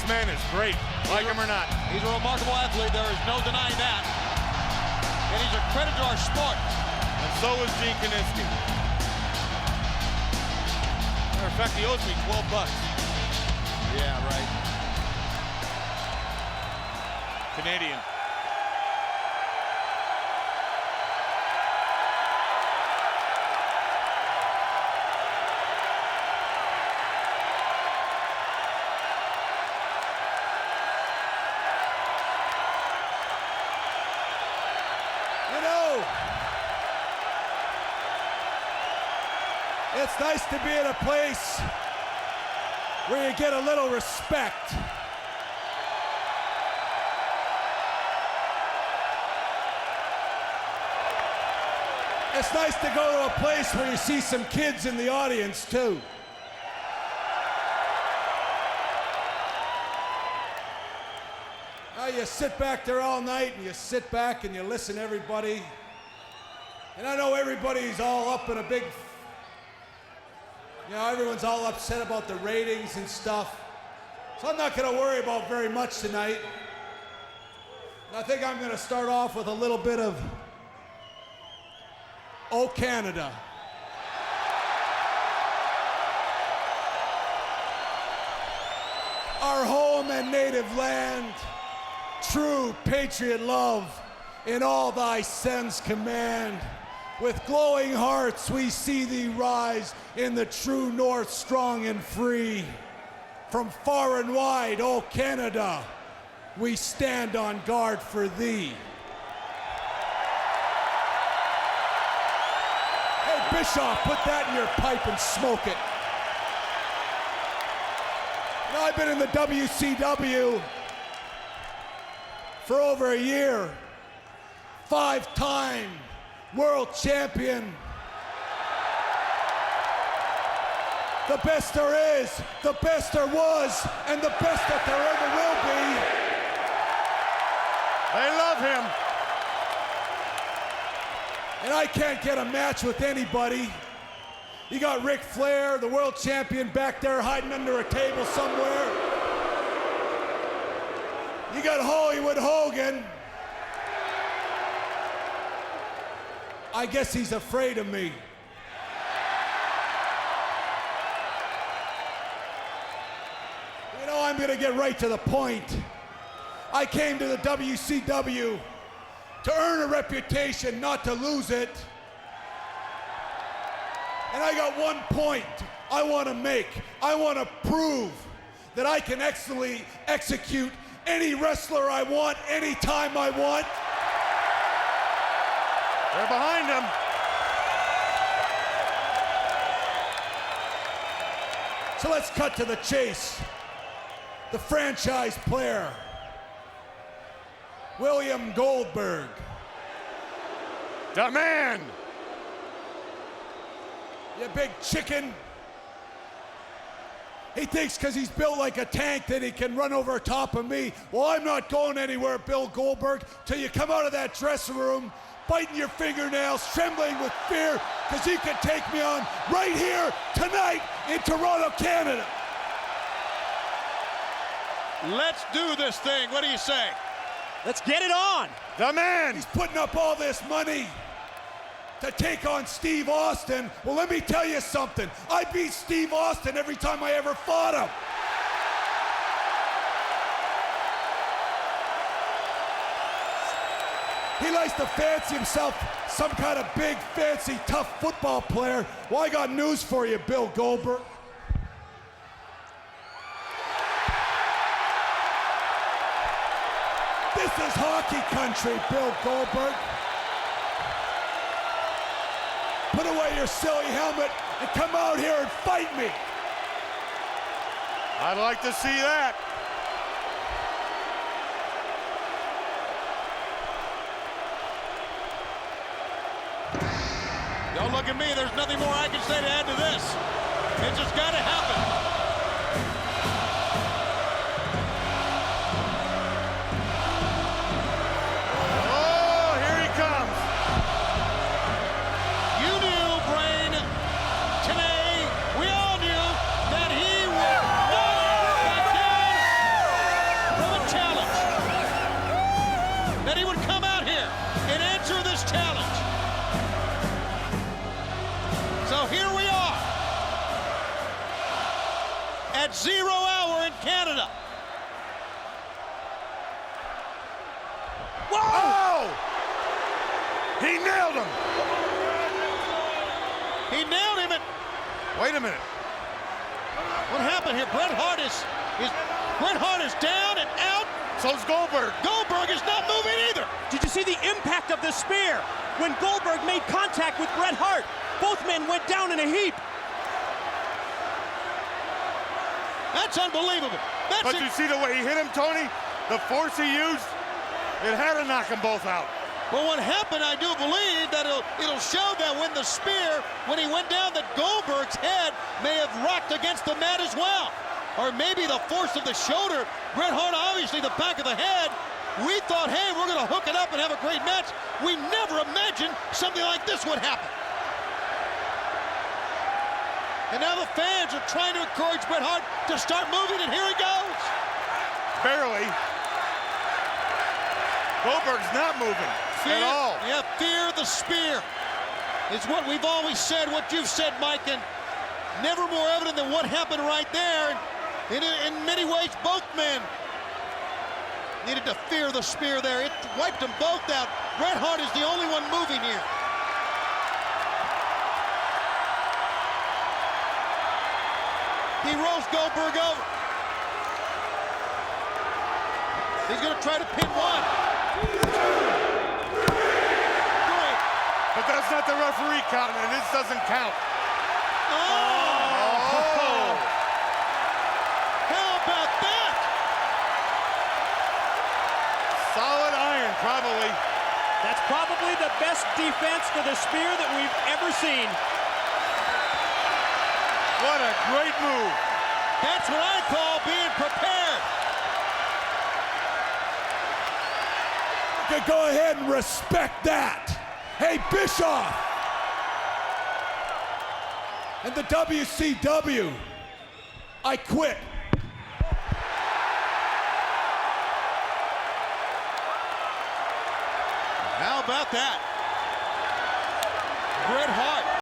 man is great, like him or not. He's a remarkable athlete. There is no denying that. And he's a credit to our sport. And so is Gene Kiniski. Matter of fact, he owes me $12. Yeah, right. Canadian. It's nice to be in a place where you get a little respect. It's nice to go to a place where you see some kids in the audience, too. Now you sit back there all night and you sit back and you listen to everybody. And I know everybody's all up in a big, everyone's all upset about the ratings and stuff. So I'm not going to worry about very much tonight. And I think I'm going to start off with a little bit of "Oh Canada." Our home and native land, true patriot love in all thy sons command. With glowing hearts we see thee rise in the true north, strong and free. From far and wide, oh Canada, we stand on guard for thee. Hey Bischoff, put that in your pipe and smoke it. You know, I've been in the WCW for over a year. 5-time world champion. The best there is, the best there was, and the best that there ever will be. They love him. And I can't get a match with anybody. You got Ric Flair, the world champion, back there hiding under a table somewhere. You got Hollywood Hogan. I guess he's afraid of me. You know, I'm gonna get right to the point. I came to the WCW to earn a reputation, not to lose it. And I got one point I want to make. I want to prove that I can excellently execute any wrestler I want, anytime I want. They're behind him. So let's cut to the chase. The franchise player, William Goldberg. The man. You big chicken. He thinks because he's built like a tank that he can run over top of me. Well, I'm not going anywhere, Bill Goldberg, till you come out of that dressing room biting your fingernails, trembling with fear, because you can take me on right here tonight in Toronto, Canada. Let's do this thing. What do you say? Let's get it on. The man. He's putting up all this money to take on Steve Austin. Well, let me tell you something. I beat Steve Austin every time I ever fought him. He likes to fancy himself some kind of big, fancy, tough football player. Well, I got news for you, Bill Goldberg. This is hockey country, Bill Goldberg. Put away your silly helmet and come out here and fight me. I'd like to see that. Don't look at me. There's nothing more I can say to add to this. It just got to happen. Wait a minute. What happened here? Bret Hart is down and out. So's Goldberg. Goldberg is not moving either. Did you see the impact of the spear? When Goldberg made contact with Bret Hart, both men went down in a heap. That's unbelievable. But you see the way he hit him, Tony? The force he used, it had to knock them both out. But what happened, I do believe that it'll show that when the spear, when he went down, that Goldberg's head may have rocked against the mat as well. Or maybe the force of the shoulder. Bret Hart, obviously the back of the head. We thought, hey, we're going to hook it up and have a great match. We never imagined something like this would happen. And now the fans are trying to encourage Bret Hart to start moving, and here he goes. Barely. Goldberg's not moving at all. Yeah, fear the spear. It's what we've always said, what you've said, Mike, and never more evident than what happened right there. In many ways, both men needed to fear the spear there. It wiped them both out. Bret Hart is the only one moving here. He rolls Goldberg over. He's going to try to pin one. Great. But that's not the referee counting, and this doesn't count. Oh! How about that? Solid iron, probably. That's probably the best defense for the spear that we've ever seen. What a great move. That's what I call being prepared. Okay, go ahead and respect that. Hey, Bischoff. And the WCW, I quit. How about that?